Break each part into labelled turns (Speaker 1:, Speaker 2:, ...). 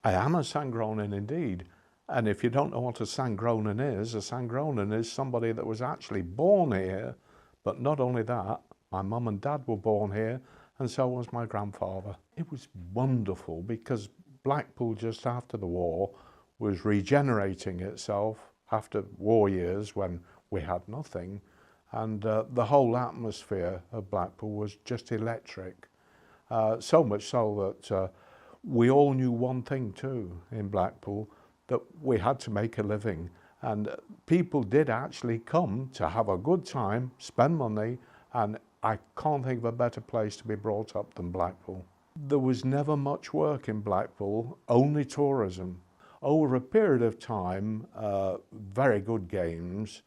Speaker 1: I am a Sangronan indeed. And if you don't know what a Sangronan is somebody that was actually born here. But not only that, my mum and dad were born here, and so was my grandfather. It was wonderful because Blackpool, just after the war, was regenerating itself after war years when we had nothing. And the whole atmosphere of Blackpool was just electric. So much so that we all knew one thing too in Blackpool, that we had to make a living. And people did actually come to have a good time, spend money, and I can't think of a better place to be brought up than Blackpool. There was never much work in Blackpool, only tourism. Over a period of time, very good games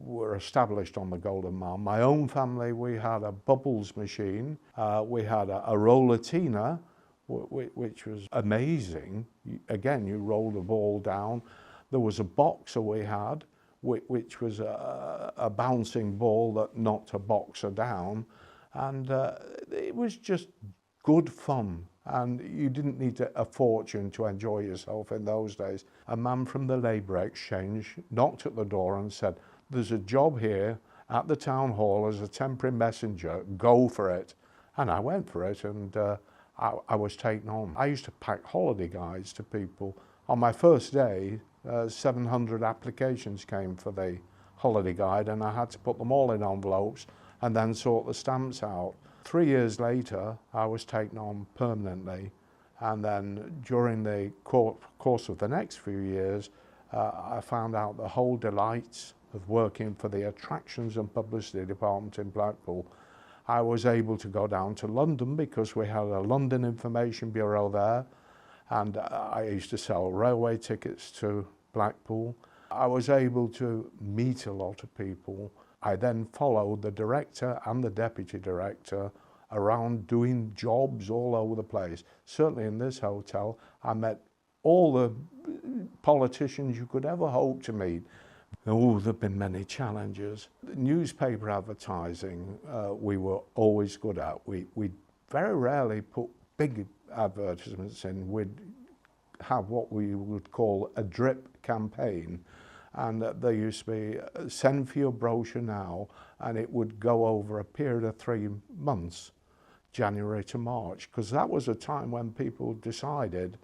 Speaker 1: were established on the Golden Mile. My own family, we had a bubbles machine, we had a rollatina, which was amazing. Again, you roll the ball down. There was a boxer we had, which was a bouncing ball that knocked a boxer down. And it was just good fun. And you didn't need a fortune to enjoy yourself in those days. A man from the Labour Exchange knocked at the door and said, "There's a job here at the town hall as a temporary messenger, go for it." And I went for it, and I was taken on. I used to pack holiday guides to people. On my first day, 700 applications came for the holiday guide, and I had to put them all in envelopes and then sort the stamps out. 3 years later, I was taken on permanently, and then during the course of the next few years, I found out the whole delights of working for the attractions and publicity department in Blackpool. I was able to go down to London because we had a London Information Bureau there, and I used to sell railway tickets to Blackpool. I was able to meet a lot of people. I then followed the director and the deputy director around doing jobs all over the place. Certainly in this hotel, I met all the politicians you could ever hope to meet. Oh, there have been many challenges. Newspaper advertising, we were always good at. We very rarely put big advertisements in. We'd have what we would call a drip campaign. And there used to be, send for your brochure now, and it would go over a period of 3 months, January to March, because that was a time when people decided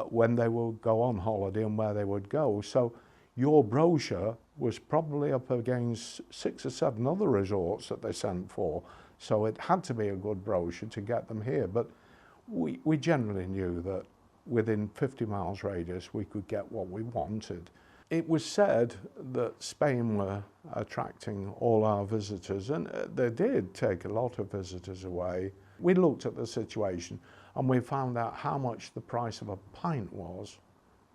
Speaker 1: when they would go on holiday and where they would go. So your brochure was probably up against 6 or 7 other resorts that they sent for. So it had to be a good brochure to get them here. But we generally knew that within 50 miles radius, we could get what we wanted. It was said that Spain were attracting all our visitors, and they did take a lot of visitors away. We looked at the situation and we found out how much the price of a pint was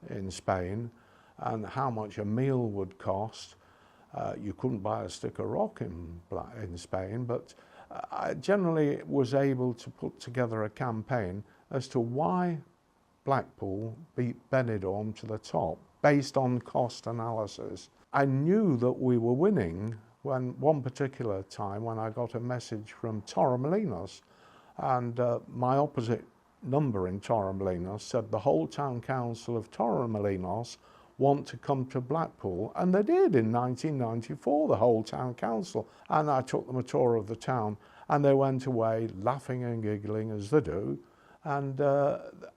Speaker 1: in Spain and how much a meal would cost. You couldn't buy a stick of rock in Spain, but I generally was able to put together a campaign as to why Blackpool beat Benidorm to the top, based on cost analysis. I knew that we were winning when one particular time when I got a message from Torremolinos, and my opposite number in Torremolinos said the whole town council of Torremolinos want to come to Blackpool, and they did in 1994, the whole town council. And I took them a tour of the town, and they went away laughing and giggling as they do. And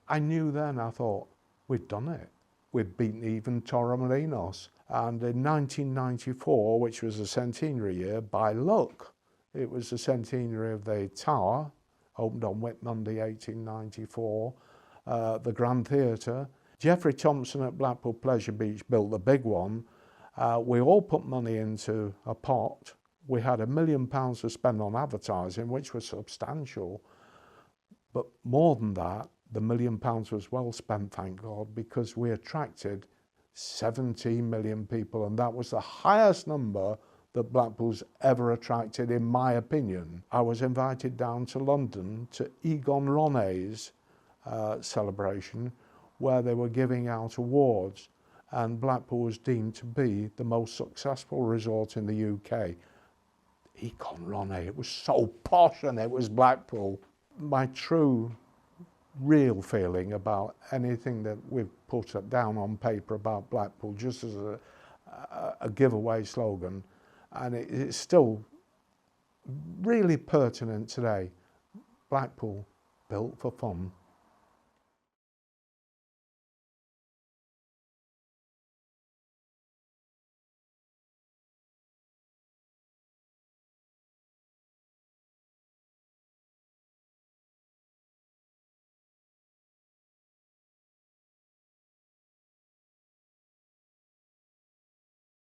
Speaker 1: I knew then, I thought, we've done it. We've beaten even Torremolinos. And in 1994, which was the centenary year, by luck, it was the centenary of the Tower, opened on Whit Monday 1894, the Grand Theatre. Geoffrey Thompson at Blackpool Pleasure Beach built the big one. We all put money into a pot. We had £1 million to spend on advertising, which was substantial. But more than that, the £1 million was well spent, thank God, because we attracted 17 million people, and that was the highest number that Blackpool's ever attracted, in my opinion. I was invited down to London to Egon Ronay's celebration, where they were giving out awards, and Blackpool was deemed to be the most successful resort in the UK. Egon Ronay, it was so posh, and it was Blackpool. My true real feeling about anything that we've put down on paper about Blackpool, just as a giveaway slogan, and it's still really pertinent today. Blackpool, built for fun.